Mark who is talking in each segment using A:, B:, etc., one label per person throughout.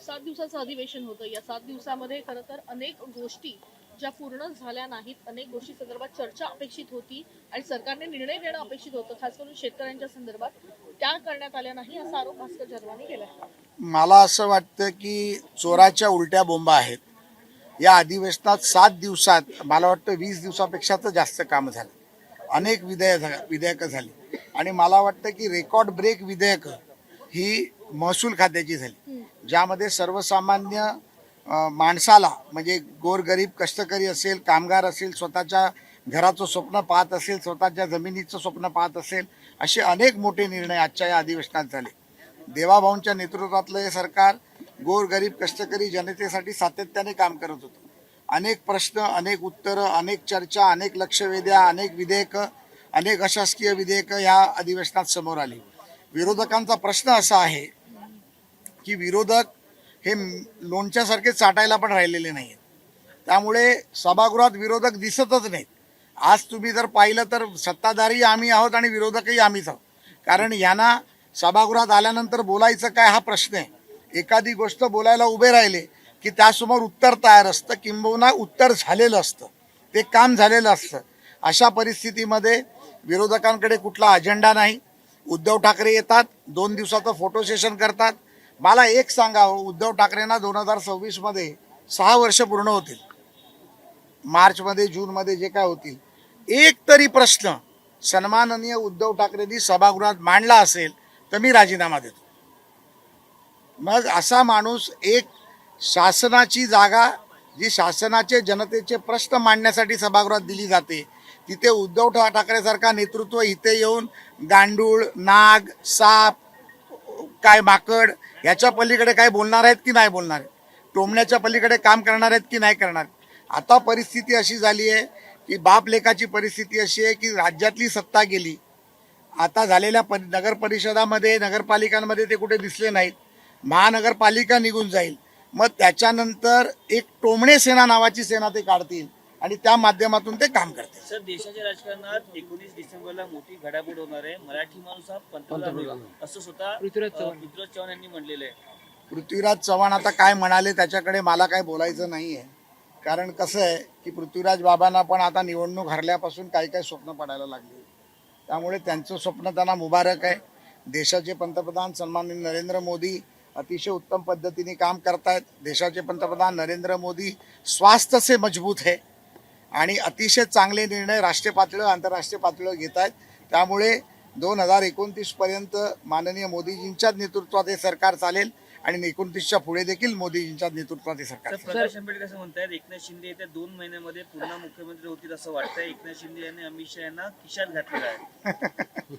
A: 7 दिवसाचं अधिवेशन होतं. या 7 दिवसामध्ये खरं तर अनेक गोष्टी ज्या पूर्ण झाल्या नाहीत, अनेक गोष्टी संदर्भात चर्चा अपेक्षित होती आणि सरकारने निर्णय घेणं अपेक्षित होतं, खास करून शेतकऱ्यांच्या संदर्भात. त्या करण्यात आल्या नाही असा आरोप भास्कर जरवानी केला.
B: मला असं वाटतं की चोराच्या उलट्या बोंबा आहेत. या अधिवेशनात 7 दिवसात मला वाटतं 20 दिवसापेक्षा तर जास्त काम झालं. अनेक विधेयकं झाली आणि मला वाटतं की रेकॉर्ड ब्रेक विधेयकं ही महसूल खात्याची झाली, ज्यामध्ये सर्वसामान्य माणसाला म्हणजे गोरगरीब कष्टकरी असेल, कामगार असेल, स्वतःच्या घराचं स्वप्न पाहत असेल, स्वतःच्या जमिनीचं स्वप्न पाहत असेल, असे अनेक मोठे निर्णय आजच्या या अधिवेशनात झाले. देवाभाऊंच्या नेतृत्वातलं हे सरकार गोरगरीब कष्टकरी जनतेसाठी सातत्याने काम करत होतं. अनेक प्रश्न, अनेक उत्तरं, अनेक चर्चा, अनेक लक्षवेध्या, अनेक विधेयकं, अनेक अशासकीय विधेयकं या अधिवेशनात समोर आली. विरोधकांचा प्रश्न असा आहे की विरोधक हे लोणच्यासारखे चाटायला पण राहिलेले नाहीत. त्यामुळे सभागृहात विरोधक दिसतच नाहीत. आज तुम्ही जर पाहिलं तर सत्ताधारी आम्ही आहोत आणि विरोधकही आम्हीच आहोत. कारण यांना सभागृहात आल्यानंतर बोलायचं काय हा प्रश्न आहे. एखादी गोष्ट बोलायला उभे राहिले की त्यासमोर उत्तर तयार असतं, किंबहुना उत्तर झालेलं असतं, ते काम झालेलं असतं. अशा परिस्थितीमध्ये विरोधकांकडे कुठला अजेंडा नाही. उद्धव ठाकरे येतात, 2 दिवसाचं फोटो सेशन करतात. मला एक सांगावं, उद्धव ठाकरेंना 2026 मध्ये 6 वर्ष पूर्ण होतील. मार्चमध्ये, जूनमध्ये जे काय होतील, एक तरी प्रश्न सन्माननीय उद्धव ठाकरेंनी सभागृहात मांडला असेल तर मी राजीनामा देतो. मग असा माणूस, एक शासनाची जागा जी शासनाचे जनतेचे प्रश्न मांडण्यासाठी सभागृहात दिली जाते, तिथे उद्धव ठाकरेसारखा नेतृत्व इथे येऊन गांडूळ, नाग, साप, काय माकड याच्या पलीकडे काय बोलणार आहेत की नाही बोलणार आहेत, टोमण्याच्या पलीकडे काम करणार आहेत की नाही करणार. आता परिस्थिती अशी झाली आहे की बाप लेकाची परिस्थिती अशी आहे की राज्यातली सत्ता गेली. आता झालेल्या नगर परिषदामध्ये, नगरपालिकांमध्ये ते कुठे दिसले नाहीत. महानगरपालिका निघून जाईल, मग त्याच्यानंतर एक टोमणे सेना नावाची सेना ते काढतील आणि त्या माध्यमातून ते काम करतील.
C: सर, देशाच्या राजकारणात 19 डिसेंबरला मोठी घडामोड होणार आहे. मराठी माणूस हा पंतप्रधान होईल असं स्वतः पृथ्वीराज चव्हाण यांनी म्हणलेलं आहे.
B: पृथ्वीराज चव्हाण आता काय म्हणाले त्याच्याकडे मला काय बोलायचं नाही आहे. कारण कसं आहे की पृथ्वीराज बाबांना पण आता निवडणूक हरल्यापासून काही काही स्वप्न पडायला लागली. त्यामुळे त्यांचं स्वप्न त्यांना मुबारक आहे. देशाचे पंतप्रधान सन्माननीय नरेंद्र मोदी अतिशय उत्तम पद्धतीने काम करतायत. देशाचे पंतप्रधान नरेंद्र मोदी स्वास्थ्य से मजबूत है आणि अतिशय चांगले निर्णय राष्ट्रीय पातळीवर, आंतरराष्ट्रीय पातळीवर घेत आहेत. त्यामुळे 2029 पर्यंत माननीय मोदीजींच्याच नेतृत्वात हे सरकार चालेल आणि 29च्या पुढे देखील मोदीजींच्या नेतृत्वात हे सरकार.
C: प्रकाश आंबेडकर असं म्हणतात, एकनाथ शिंदे येत्या 2 महिन्यामध्ये पुन्हा मुख्यमंत्री होतील असं वाटतंय. एकनाथ शिंदे यांनी अमित शहा यांना खिशात घातलेलं आहे.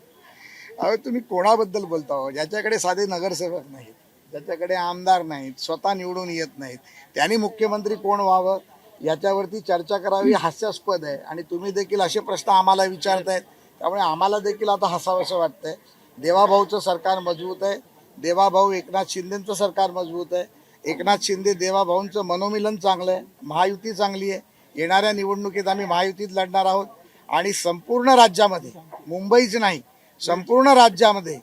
B: अहो, तुम्ही कोणाबद्दल बोलता हो? ज्याच्याकडे साधे नगरसेवक नाहीत, ज्याच्याकडे आमदार नाहीत, स्वतः निवडून येत नाहीत, त्यांनी मुख्यमंत्री कोण व्हावं याच्यावरती चर्चा करावी हास्यास्पद आहे. आणि तुम्ही देखील असे प्रश्न आम्हाला विचारतायत, त्यामुळे आम्हाला देखील आता हसावंसं वाटतंय. देवाभाऊचं सरकार मजबूत आहे. देवाभाऊ एकनाथ शिंदेचं सरकार मजबूत आहे. एकनाथ शिंदे देवाभाऊंचं मनोमिलन चांगलं आहे. महायुती चांगली आहे. येणाऱ्या निवडणुकीत आम्ही महायुतीत लढणार आहोत आणि संपूर्ण राज्यामध्ये, मुंबईच नाही संपूर्ण राज्यामध्ये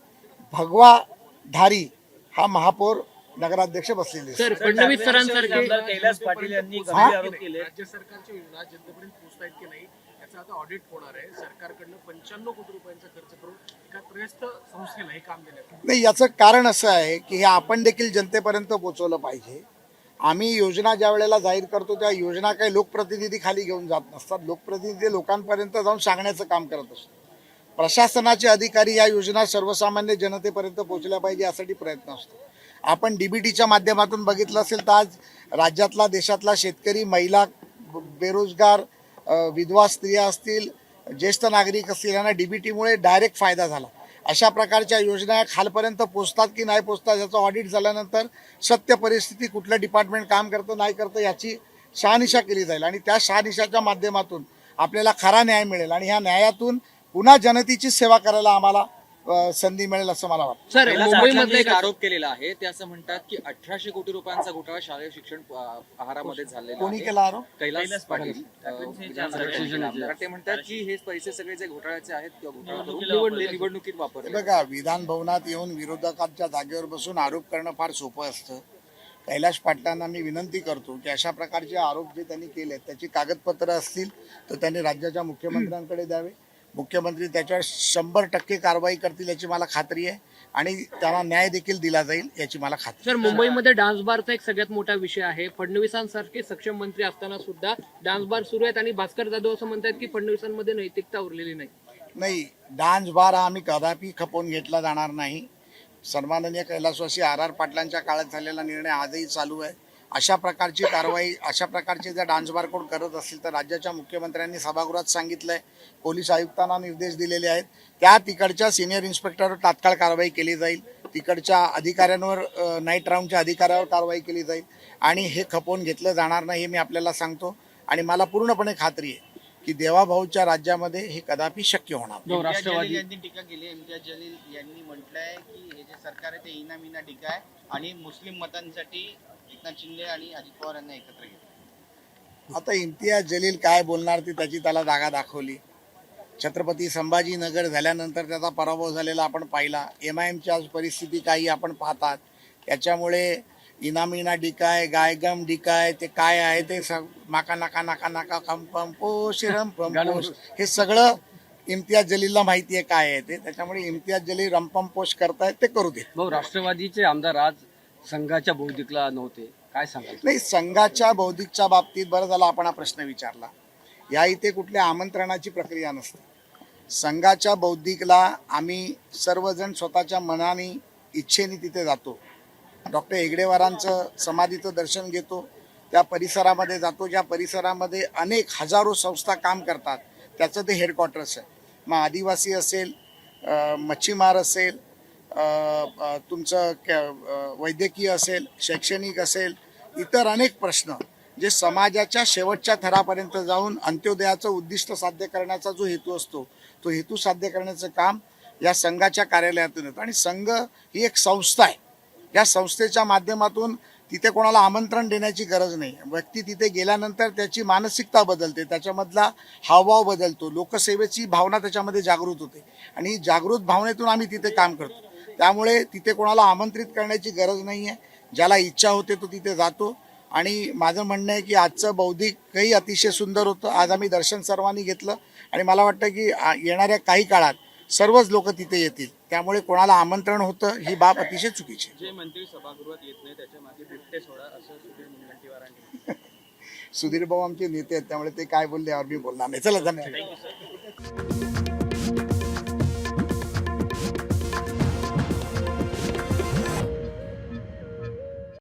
B: भगवा धारी हा महापौर नगराध्यक्ष बसलेले.
C: सर, फडणवीस सरांसारखे कैलास पाटील यांनी गंभीर आरोप केले.
D: राज्य सरकारच्या योजना जनतेपर्यंत पोहोचतायत की नाही याचा आता ऑडिट होणार आहे. सरकारकडनं 95 कोटी रुपयांचा खर्च करून एका त्रयस्थ संस्थेला हे काम देण्यात
B: नाही. याचं कारण असं आहे की हे आपण देखील जनतेपर्यंत पोहोचवलं पाहिजे. आम्ही योजना ज्या वेळेला जाहीर करतो त्या योजना काही लोकप्रतिनिधी खाली घेऊन जात नसतात. लोकप्रतिनिधी लोकांपर्यंत जाऊन सांगण्याचं काम करत असतात. प्रशासनाचे अधिकारी या योजना सर्वसामान्य जनतेपर्यंत पोहोचल्या पाहिजे यासाठी प्रयत्न असतो. आपण डीबीटीच्या माध्यमातून बघितलं असेल तर आज राज्यातला, देशातला शेतकरी, महिला, बेरोजगार, विधवा स्त्रिया असतील, ज्येष्ठ नागरिक असतील, यांना डीबीटीमुळे डायरेक्ट फायदा झाला. अशा प्रकारच्या योजना खालपर्यंत पोचतात की नाही पोचतात याचं ऑडिट झाल्यानंतर सत्य परिस्थिती, कुठलं डिपार्टमेंट काम करतं नाही करतं याची शहानिशा केली जाईल आणि त्या शहानिशाच्या माध्यमातून आपल्याला खरा न्याय मिळेल आणि ह्या न्यायातून पुन्हा जनतेची सेवा करायला आम्हाला संधी मिळेल असं मला वाटतं.
E: सर, मुंबईमध्ये एक आरोप केलेला आहे. ते असं म्हणतात की 1800 कोटी रुपयांचा घोटाळा शालेय शिक्षण आहारामध्ये झालेला
B: कोणी
E: आहे.
B: केला आरोप?
E: कैलास पाटील ते म्हणतात की हे पैसे सगळे जे घोटाळ्याचे आहेत किंवा घोटाळा निवडणुकीत वापरले.
B: बघा, विधान भवनात येऊन विरोधकांच्या जागेवर बसून आरोप करणं फार सोपं असतं. कैलाश पाटलांना मी विनंती करतो की अशा प्रकारचे आरोप जे त्यांनी केले त्याची कागदपत्र असतील तर त्यांनी राज्याच्या मुख्यमंत्र्यांकडे द्यावे. मुख्यमंत्री त्याच्यावर 100% कारवाई करतील याची मला खात्री आहे आणि त्यांना न्याय देखील दिला जाईल याची मला खात्री
D: सर, मुंबईमध्ये डान्स बारचा एक सगळ्यात मोठा विषय आहे. फडणवीसांसारखे सक्षम मंत्री असताना सुद्धा डान्स बार सुरू आहेत आणि भास्कर जाधव असं म्हणतात की फडणवीसांमध्ये नैतिकता उरलेली नाही.
B: नाही. डान्स बार हा आम्ही कदापि खपवून घेतला जाणार नाही. सन्माननीय कैलासवासी RR पाटलांच्या काळात झालेला निर्णय आजही चालू आहे. अशा प्रकारची कारवाई अशा प्रकारचे जर डान्स बार कोण करत असतील तर राज्याच्या मुख्यमंत्र्यांनी सभागृहात सांगितलंय, पोलीस आयुक्तांना निर्देश दिलेले आहेत, त्या तिकडच्या सिनियर इन्स्पेक्टरवर तात्काळ कारवाई केली जाईल. तिकडच्या अधिकाऱ्यांवर नाईट राऊंडच्या अधिकाऱ्यावर कारवाई केली जाईल आणि हे खपवून घेतलं जाणार नाही हे मी आपल्याला सांगतो. आणि मला पूर्णपणे खात्री आहे की देवाभाऊच्या राज्यामध्ये हे कदापि शक्य होणार नाही.
E: राष्ट्रवादी
F: यांनी टीका केली. इम्तियाज जलील यांनी म्हटलंय की हे जे सरकार आहे ते इनामिना टीका आहे आणि मुस्लिम मतांसाठी एकनाथ शिंदे आणि अजित पवार यांना एकत्र घेतलं.
B: आता इम्तियाज जलील काय बोलणार ती त्याची त्याला जागा दाखवली. छत्रपती संभाजीनगर झाल्यानंतर त्याचा पराभव झालेला आपण पाहिला. MIMची आज परिस्थिती काही आपण पाहतात. त्याच्यामुळे इनामिना डिकाय गायगम डिकाय ते काय आहे ते माका नाका नाका नाका कंपंपो शिरम पंपोश हे सगळं इम्तियाज जलीलला माहिती आहे काय आहे ते. त्याच्यामुळे इम्तियाज जलील रंपंपोश करतायत ते करू दे.
E: भाऊ, राष्ट्रवादीचे आमदार आज संघाच्या बौद्धिकला नव्हते, काय सांगाल?
B: नाही, संघाच्या बौद्धिकच्या बाबतीत बरं झालं आपण हा प्रश्न विचारला. या इथे कुठल्या आमंत्रणाची प्रक्रिया नसते. संघाच्या बौद्धिकला आम्ही सर्वजण स्वतःच्या मनाने इच्छेने तिथे जातो. डॉक्टर हेगडेवारांचं समाधीचं दर्शन घेतो, त्या परिसरामध्ये जातो ज्या परिसरामध्ये अनेक हजारो संस्था काम करतात त्याचं ते हेडक्वार्टर्स आहे. मग आदिवासी असेल, मच्छीमार असेल, तुमचं वैद्यकीय असेल, शैक्षणिक असेल, इतर अनेक प्रश्न जे समाजाच्या शेवटच्या थरापर्यंत जाऊन अंत्योदयाचं उद्दिष्ट साध्य करण्याचा जो हेतू असतो तो हेतू साध्य करण्याचं काम या संघाच्या कार्यालयातून होतं. आणि संघ ही एक संस्था आहे. या संस्थेच्या माध्यमातून तिथे कोणाला आमंत्रण देण्याची गरज नाही. व्यक्ती तिथे गेल्यानंतर त्याची मानसिकता बदलते, त्याच्यामधला हावभाव बदलतो, लोकसेवेची भावना त्याच्यामध्ये जागृत होते आणि जागृत भावनेतून आम्ही तिथे काम करतो. त्यामुळे तिथे कोणाला आमंत्रित करण्याची गरज नाही आहे. ज्याला इच्छा होते तो तिथे जातो. आणि माझं म्हणणं आहे की आजचं बौद्धिकही अतिशय सुंदर होतं. आज आम्ही दर्शन सर्वांनी घेतलं आणि मला वाटतं की येणाऱ्या काही काळात सर्वच लोक तिथे येतील. त्यामुळे कोणाला आमंत्रण होतं ही बाब अतिशय चुकीची आहे.
E: जे मंत्री सभागृहात येत नाही त्याच्या मागे बिबटे सोडा असं सुधीर मुनगंटीवारांनी.
B: सुधीर भाऊ आमचे नेते आहेत त्यामुळे ते काय बोलले यावर मी बोलणार नाही. चला, धन्यवाद.